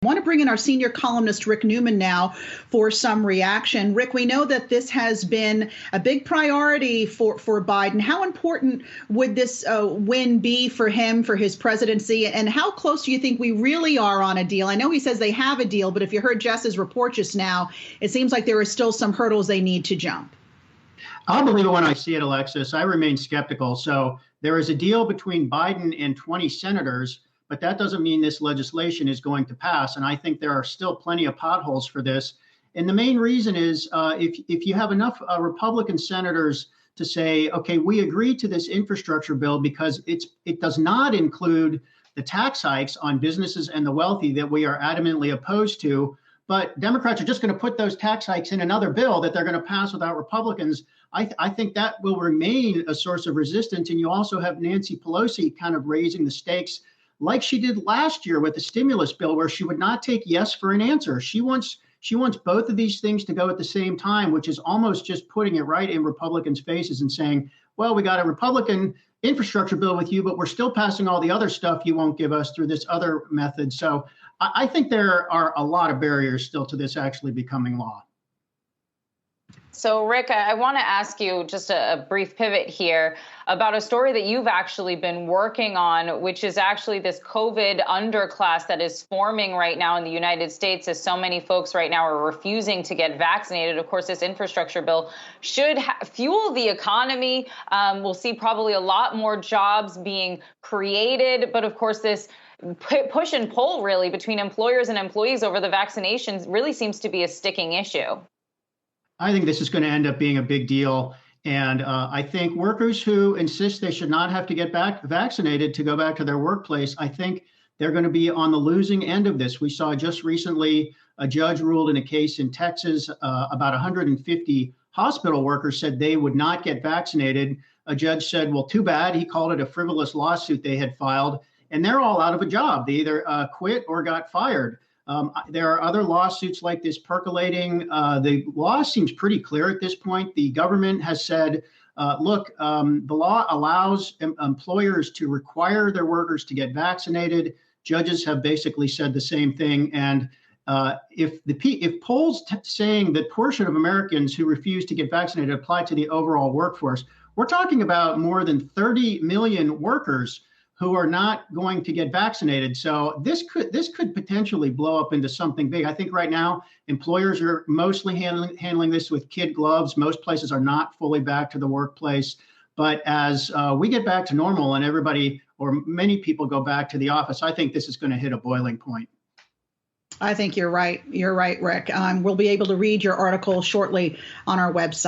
I want to bring in our senior columnist, Rick Newman, now for some reaction. Rick, we know that this has been a big priority for Biden. How important would this win be for him, for his presidency? And how close do you think we really are on a deal? I know he says they have a deal, but if you heard Jess's report just now, it seems like there are still some hurdles they need to jump. I'll believe it when I see it, Alexis. I remain skeptical. So there is a deal between Biden and 20 senators, but that doesn't mean this legislation is going to pass. And I think there are still plenty of potholes for this. And the main reason is if you have enough Republican senators to say, OK, we agree to this infrastructure bill because it does not include the tax hikes on businesses and the wealthy that we are adamantly opposed to. But Democrats are just going to put those tax hikes in another bill that they're going to pass without Republicans. I think that will remain a source of resistance. And you also have Nancy Pelosi kind of raising the stakes like she did last year with the stimulus bill, where she would not take yes for an answer. She wants both of these things to go at the same time, which is almost just putting it right in Republicans' faces and saying, well, we got a Republican infrastructure bill with you, but we're still passing all the other stuff you won't give us through this other method. So I think there are a lot of barriers still to this actually becoming law. So, Rick, I want to ask you just a brief pivot here about a story that you've actually been working on, which is actually this COVID underclass that is forming right now in the United States, as so many folks right now are refusing to get vaccinated. Of course, this infrastructure bill should fuel the economy. We'll see probably a lot more jobs being created. But of course, this push and pull really between employers and employees over the vaccinations really seems to be a sticking issue. I think this is going to end up being a big deal. And I think workers who insist they should not have to get vaccinated to go back to their workplace, I think they're going to be on the losing end of this. We saw just recently a judge ruled in a case in Texas, about 150 hospital workers said they would not get vaccinated. A judge said, well, too bad. He called it a frivolous lawsuit they had filed. And they're all out of a job. They either quit or got fired. There are other lawsuits like this percolating. The law seems pretty clear at this point. The government has said, look, the law allows employers to require their workers to get vaccinated. Judges have basically said the same thing. And if polls saying that portion of Americans who refuse to get vaccinated apply to the overall workforce, we're talking about more than 30 million workers who are not going to get vaccinated. So this could potentially blow up into something big. I think right now employers are mostly handling this with kid gloves. Most places are not fully back to the workplace. But as we get back to normal and everybody or many people go back to the office, I think this is going to hit a boiling point. I think you're right. You're right, Rick. We'll be able to read your article shortly on our website.